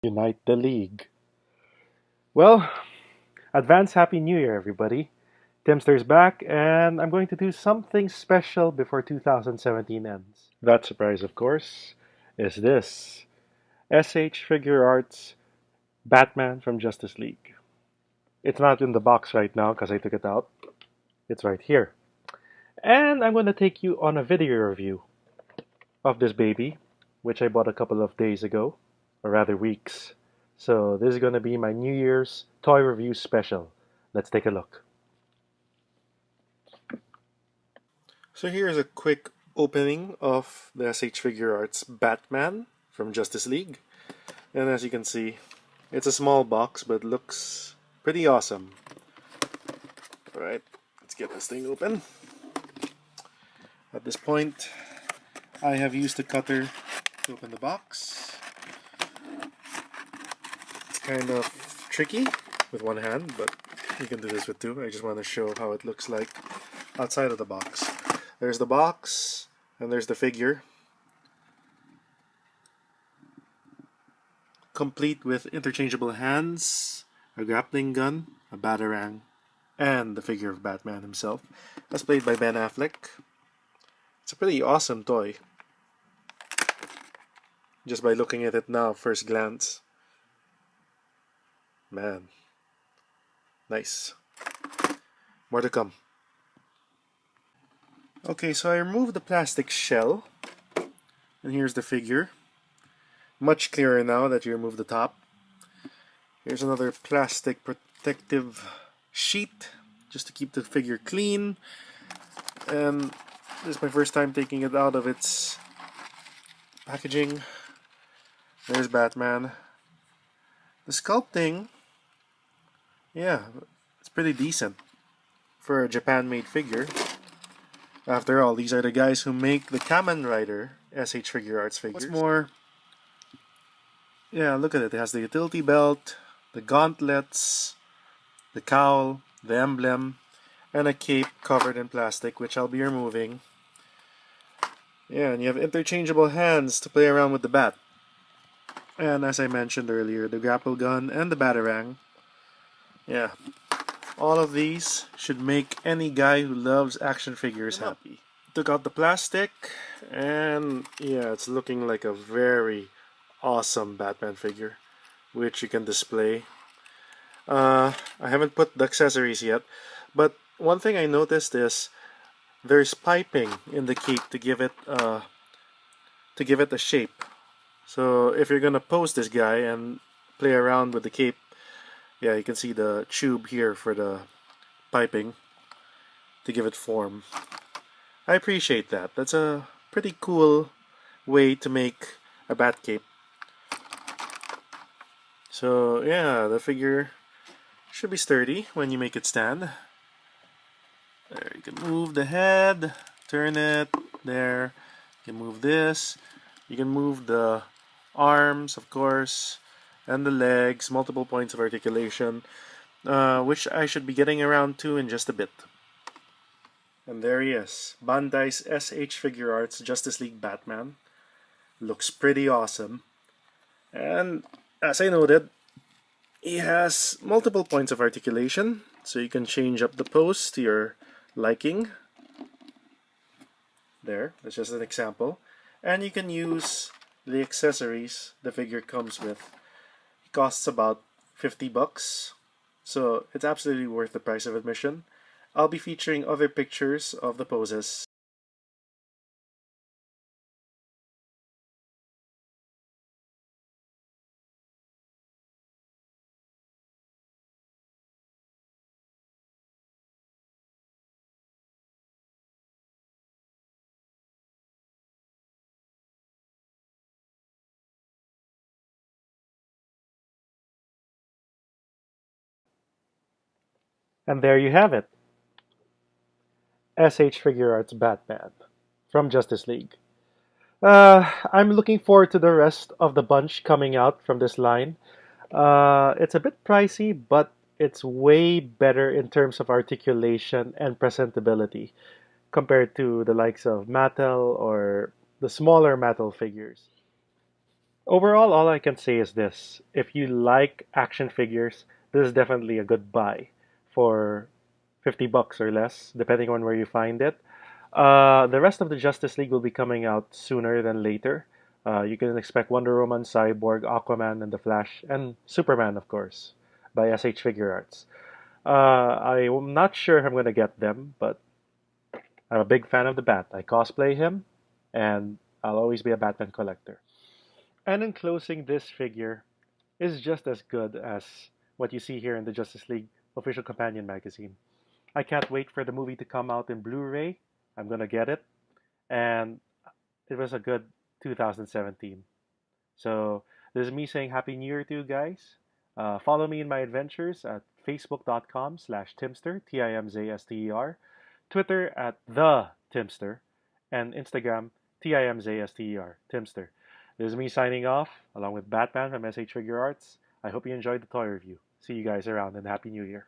Unite the League. Well, advance Happy New Year, everybody. Timzster's back, and I'm going to do something special before 2017 ends. That surprise, of course, is this S.H.Figuarts Batman from Justice League. It's not in the box right now because I took it out. It's right here. And I'm going to take you on a video review of this baby, which I bought a couple of days ago, or rather weeks. So this is going to be my New Year's toy review special. Let's take a look. So here's a quick opening of the S.H.Figuarts Batman from Justice League. And as you can see, it's a small box but looks pretty awesome. Alright, let's get this thing open. At this point, I have used a cutter to open the box. It's kind of tricky with one hand, but you can do this with two. I just want to show how it looks like outside of the box. There's the box, and there's the figure. Complete with interchangeable hands, a grappling gun, a batarang, and the figure of Batman himself, as played by Ben Affleck. It's a pretty awesome toy. Just by looking at it now, first glance. Man. Nice. More to come. Okay, so I removed the plastic shell. And here's the figure. Much clearer now that you remove the top. Here's another plastic protective sheet just to keep the figure clean. And this is my first time taking it out of its packaging. There's Batman. The sculpting, yeah, it's pretty decent for a Japan-made figure. After all, these are the guys who make the Kamen Rider S.H.Figuarts figures. What's more, yeah, look at it. It has the utility belt, the gauntlets, the cowl, the emblem, and a cape covered in plastic, which I'll be removing. Yeah, and you have interchangeable hands to play around with the bat. And as I mentioned earlier, the grapple gun and the batarang. Yeah, all of these should make any guy who loves action figures happy. Took out the plastic, and yeah, it's looking like a very awesome Batman figure, which you can display. I haven't put the accessories yet, but one thing I noticed is there's piping in the cape to give it a shape. So if you're gonna pose this guy and play around with the cape, yeah, you can see the tube here for the piping to give it form. I appreciate that. That's a pretty cool way to make a bat cape. So yeah, the figure should be sturdy when you make it stand. There, you can move the head, turn it, there. You can move this. You can move the arms, of course, and the legs, multiple points of articulation, which I should be getting around to in just a bit. And there he is, Bandai's S.H.Figuarts Justice League Batman. Looks pretty awesome. And as I noted, he has multiple points of articulation, so you can change up the pose to your liking. There, that's just an example. And you can use the accessories the figure comes with. It costs about 50 bucks, so it's absolutely worth the price of admission. I'll be featuring other pictures of the poses. And there you have it, S.H.Figuarts Batman from Justice League. I'm looking forward to the rest of the bunch coming out from this line. It's a bit pricey, but it's way better in terms of articulation and presentability compared to the likes of Mattel or the smaller Mattel figures. Overall, all I can say is this. If you like action figures, this is definitely a good buy for 50 bucks or less, depending on where you find it. The rest of the Justice League will be coming out sooner than later. You can expect Wonder Woman, Cyborg, Aquaman, and The Flash, and Superman, of course, by S.H.Figuarts. I'm not sure if I'm going to get them, but I'm a big fan of the Bat. I cosplay him, and I'll always be a Batman collector. And in closing, this figure is just as good as what you see here in the Justice League official companion magazine. I can't wait for the movie to come out in Blu-ray. I'm gonna get it, and it was a good 2017. So this is me saying Happy New Year to you guys. Follow me in my adventures at facebook.com/Timzster, Timzster, Twitter at the Timzster, and Instagram Timzster, Timzster. This is me signing off, along with Batman from SH Figuarts. I hope you enjoyed the toy review. See you guys around and Happy New Year.